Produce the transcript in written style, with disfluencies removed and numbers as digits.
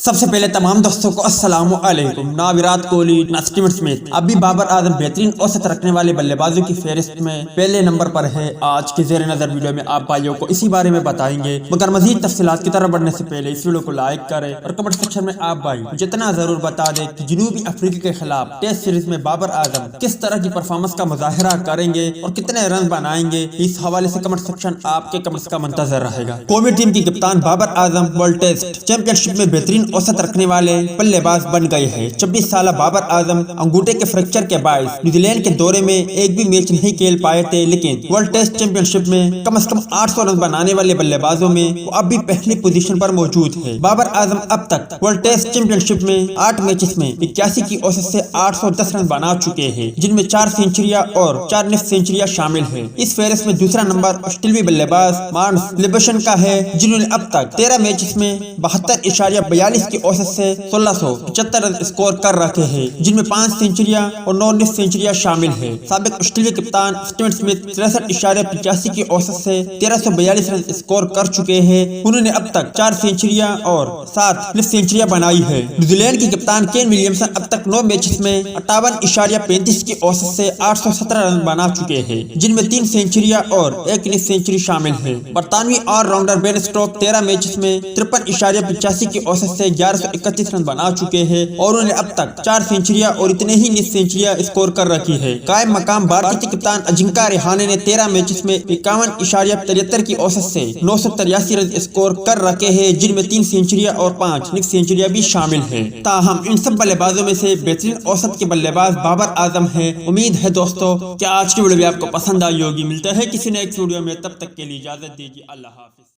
سب سے پہلے تمام دوستوں کو السلام علیکم۔ نہ وراٹ کوہلی نہ سمتھ، اب بھی بابر اعظم بہترین اوسط رکھنے والے بلے بازوں کی فہرست میں پہلے نمبر پر ہے۔ آج کے زیر نظر ویڈیو میں آپ بھائیوں کو اسی بارے میں بتائیں گے، مگر مزید تفصیلات کی طرف بڑھنے سے پہلے اس ویڈیو کو لائک کریں اور کمنٹ سیکشن میں آپ بھائی جتنا ضرور بتا دیں کہ جنوبی افریقہ کے خلاف ٹیسٹ سیریز میں بابر اعظم کس طرح کی پرفارمنس کا مظاہرہ کریں گے اور کتنے رن بنائیں گے۔ اس حوالے سے کمنٹ سیکشن آپ کے کمنٹس کا منتظر رہے گا۔ قومی ٹیم کی کپتان Babar Azam world test champion شپ میں بہترین اوسط رکھنے والے بلے باز بن گئے ہیں۔ 26 سالہ بابر اعظم انگوٹھے کے فریکچر کے باعث نیوزی لینڈ کے دورے میں ایک بھی میچ نہیں کھیل پائے تھے، لیکن ورلڈ ٹیسٹ چیمپئن شپ میں کم از کم 800 رن بنانے والے بلے بازوں میں وہ اب بھی پہلی پوزیشن پر موجود ہے۔ بابر اعظم اب تک ورلڈ ٹیسٹ چیمپئن شپ میں 8 میچز میں 81 کی اوسط سے 810 رن بنا چکے ہیں، جن میں 4 سینچریاں اور 4 نصف سینچریاں شامل ہیں۔ اس فہرست میں دوسرا نمبر آسٹریلوی بلے باز مارنس لیبشن کا ہے، جنہوں نے اب تک 13 میچز میں 72.42 کی اوسط سے 1675 رن اسکور کر رکھے ہیں، جن میں 5 سینچریاں اور 9 نصف سینچریاں شامل ہیں۔ سابق آسٹریلوی کپتان سمتھ 63.85 کی اوسط سے 1342 رن اسکور کر چکے ہیں۔ انہوں نے اب تک 4 سینچریاں اور 7 نصف سینچریاں بنائی ہے۔ نیوزی لینڈ کی کپتان کین ولیمسن اب تک 9 میچز میں 58.35 کی اوسط سے 817 رن بنا چکے ہیں، جن میں 3 سینچریاں اور 1 نصف سینچری شامل ہے۔ برطانوی آل راؤنڈر بین اسٹوکس 13 میچز میں 53.85 کی اوسط سے 1131 رن بنا چکے ہیں اور انہوں نے اب تک 4 سینچریاں اور اتنے ہی نصف سینچریاں اسکور کر رکھی ہے۔ قائم مقام بھارتی کپتان اجنکا رہانے نے 13 میچز میں 51.73 کی اوسط سے 983 رن اسکور کر رکھے ہیں، جن میں 3 سینچریاں اور 5 نصف سینچریاں بھی شامل ہیں۔ تاہم ان سب بلے بازوں میں سے بہترین اوسط کے بلے باز بابر اعظم ہیں۔ امید ہے دوستوں کہ آج کی ویڈیو بھی آپ کو پسند آئی ہوگی۔ ملتے ہیں کسی نیکسٹ ویڈیو میں، تب تک کے لیے اجازت دیجیے۔ اللہ حافظ۔